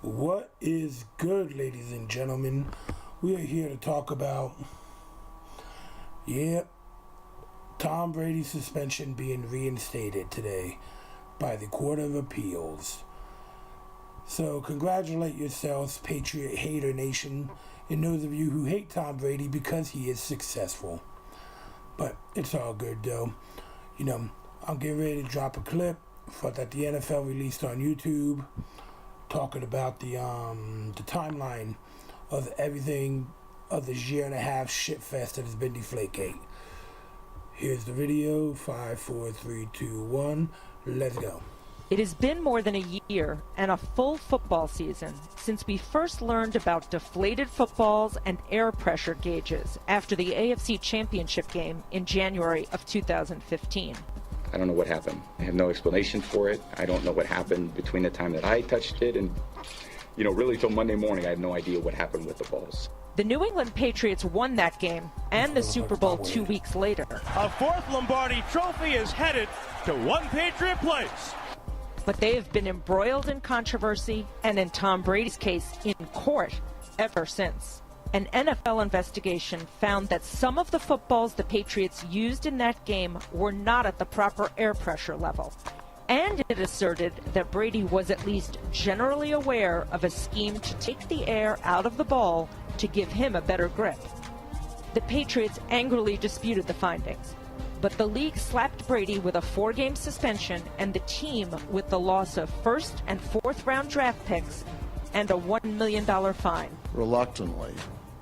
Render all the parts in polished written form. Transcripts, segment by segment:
What is good, ladies and gentlemen? We are here to talk about, Tom Brady's suspension being reinstated today by the Court of Appeals. So congratulate yourselves, Patriot Hater Nation, and those of you who hate Tom Brady because he is successful. But it's all good though. I'm getting ready to drop a clip that the NFL released on YouTube, talking about the timeline of everything of this year and a half shitfest that has been Deflategate. Here's the video. 5, 4, 3, 2, 1. Let's go. It has been more than a year and a full football season since we first learned about deflated footballs and air pressure gauges after the AFC Championship game in January of 2015. I don't know what happened. I have no explanation for it. I don't know what happened between the time that I touched it and, really till Monday morning, I have no idea what happened with the balls. The New England Patriots won that game and the Super Bowl 2 weeks later. A fourth Lombardi trophy is headed to one Patriot place. But they have been embroiled in controversy and, in Tom Brady's case, in court ever since. An NFL investigation found that some of the footballs the Patriots used in that game were not at the proper air pressure level. And it asserted that Brady was at least generally aware of a scheme to take the air out of the ball to give him a better grip. The Patriots angrily disputed the findings, but the league slapped Brady with a 4-game suspension and the team with the loss of first and fourth round draft picks and a $1 million fine. Reluctantly,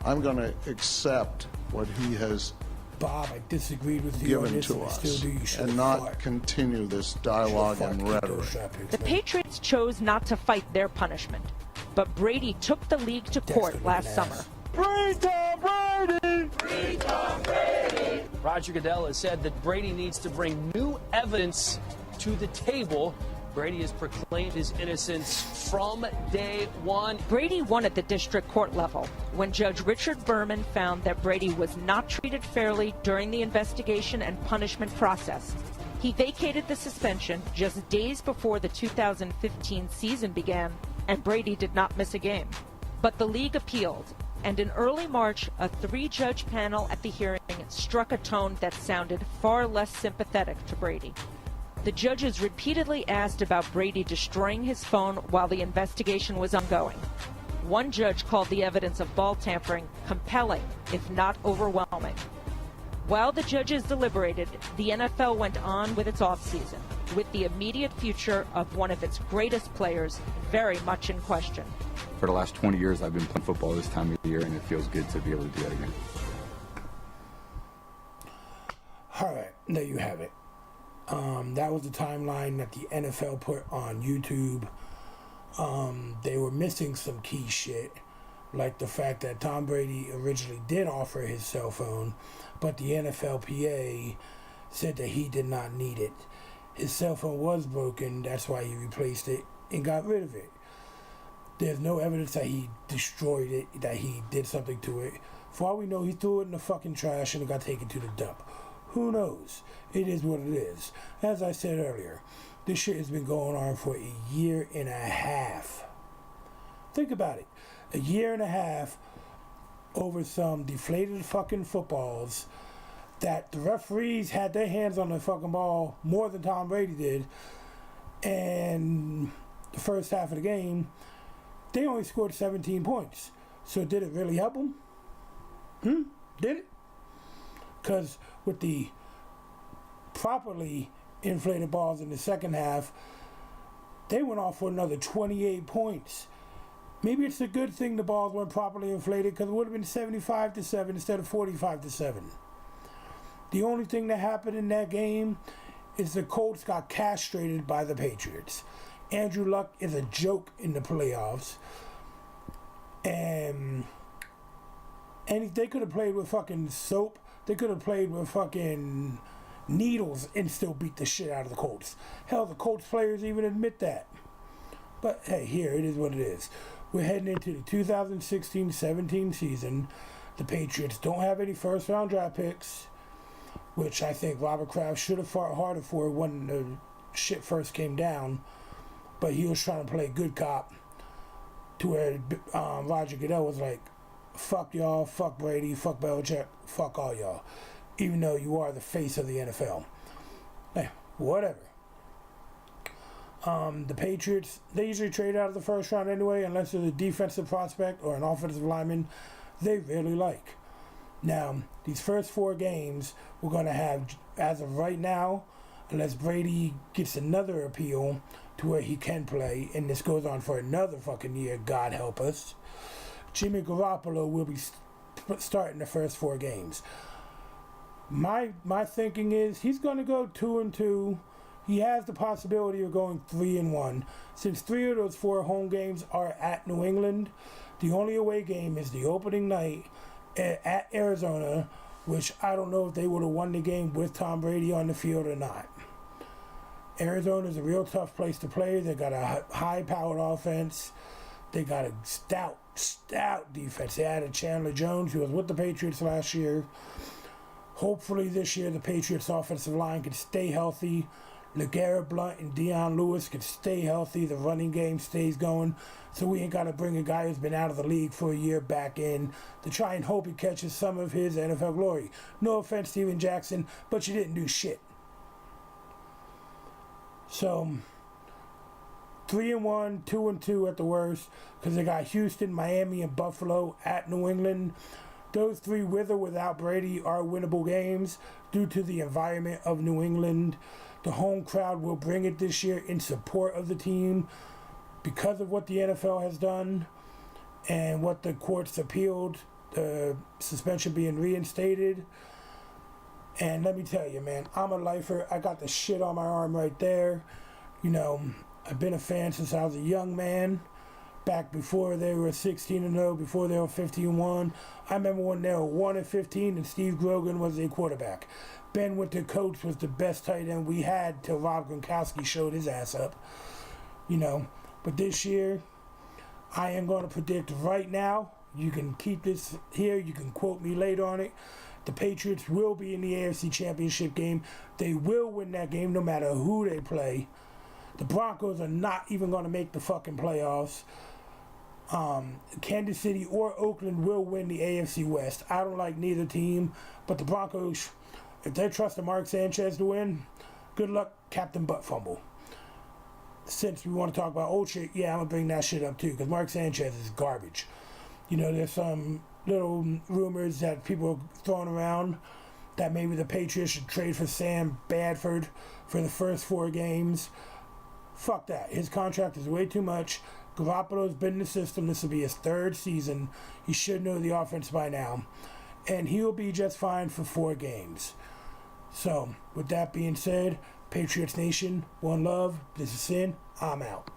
I'm going to accept what he has Bob, I disagreed with you given on this, to us and not continue this dialogue and rhetoric. The Patriots chose not to fight their punishment, but Brady took the league to court last summer. Free Tom Brady! Free Tom Brady! Roger Goodell has said that Brady needs to bring new evidence to the table. Brady has proclaimed his innocence from day one. Brady won at the district court level when Judge Richard Berman found that Brady was not treated fairly during the investigation and punishment process. He vacated the suspension just days before the 2015 season began, and Brady did not miss a game. But the league appealed, and in early March, a 3-judge panel at the hearing struck a tone that sounded far less sympathetic to Brady. The judges repeatedly asked about Brady destroying his phone while the investigation was ongoing. One judge called the evidence of ball tampering compelling, if not overwhelming. While the judges deliberated, the NFL went on with its offseason, with the immediate future of one of its greatest players very much in question. For the last 20 years, I've been playing football this time of year, and it feels good to be able to do that again. All right, there you have it. That was the timeline that the NFL put on YouTube. They were missing some key shit, like the fact that Tom Brady originally did offer his cell phone, but the NFLPA said that he did not need it. His cell phone was broken, that's why he replaced it and got rid of it. There's no evidence that he destroyed it, that he did something to it. For all we know, he threw it in the fucking trash and it got taken to the dump. Who knows? It is what it is. As I said earlier, this shit has been going on for a year and a half. Think about it. A year and a half over some deflated fucking footballs that the referees had their hands on the fucking ball more than Tom Brady did. And the first half of the game, they only scored 17 points. So did it really help them? Did it? Because with the properly inflated balls in the second half, they went off for another 28 points. Maybe it's a good thing the balls weren't properly inflated, because it would have been 75-7 instead of 45-7. The only thing that happened in that game is the Colts got castrated by the Patriots. Andrew Luck is a joke in the playoffs. And they could have played with fucking soap. They could have played with fucking needles and still beat the shit out of the Colts. Hell, the Colts players even admit that. But hey, here, it is what it is. We're heading into the 2016-17 season. The Patriots don't have any first-round draft picks, which I think Robert Kraft should have fought harder for when the shit first came down. But he was trying to play good cop. to where Roger Goodell was like, fuck y'all, fuck Brady, fuck Belichick, fuck all y'all. Even though you are the face of the NFL. Hey, whatever. The Patriots, they usually trade out of the first round anyway, unless there's a defensive prospect or an offensive lineman they really like. Now, these first 4 games, we're going to have, as of right now, unless Brady gets another appeal to where he can play, and this goes on for another fucking year, God help us, Jimmy Garoppolo will be starting the first 4 games. My thinking is he's going to go 2-2. He has the possibility of going 3-1. Since 3 of those 4 home games are at New England, the only away game is the opening night at Arizona, which I don't know if they would have won the game with Tom Brady on the field or not. Arizona is a real tough place to play. They got a high-powered offense. They got a stout defense. They added Chandler Jones, who was with the Patriots last year. Hopefully this year the Patriots offensive line can stay healthy. LeGarrette Blount and Deion Lewis can stay healthy. The running game stays going. So we ain't got to bring a guy who's been out of the league for a year back in to try and hope he catches some of his NFL glory. No offense, Steven Jackson, but you didn't do shit. So 3-1, 2-2 at the worst, because they got Houston, Miami, and Buffalo at New England. Those 3, with or without Brady, are winnable games due to the environment of New England. The home crowd will bring it this year in support of the team because of what the NFL has done and what the courts appealed, the suspension being reinstated. And let me tell you, man, I'm a lifer. I got the shit on my arm right there. You know, I've been a fan since I was a young man. Back before they were 16-0, before they were 15-1. I remember when they were 1-15 and Steve Grogan was their quarterback. Ben Winter coach was the best tight end we had till Rob Gronkowski showed his ass up. You know, but this year, I am going to predict right now. You can keep this here. You can quote me later on it. The Patriots will be in the AFC Championship game. They will win that game no matter who they play. The Broncos are not even going to make the fucking playoffs. Kansas City or Oakland will win the AFC West. I don't like neither team, but the Broncos, if they trust Mark Sanchez to win, good luck, Captain Butt Fumble. Since we want to talk about old shit, yeah, I'm going to bring that shit up too, because Mark Sanchez is garbage. You know, there's some little rumors that people are throwing around that maybe the Patriots should trade for Sam Bradford for the first 4 games. Fuck that. His contract is way too much. Garoppolo's been in the system. This will be his 3rd season. He should know the offense by now. And he'll be just fine for 4 games. So, with that being said, Patriots Nation, one love. This is Sin. I'm out.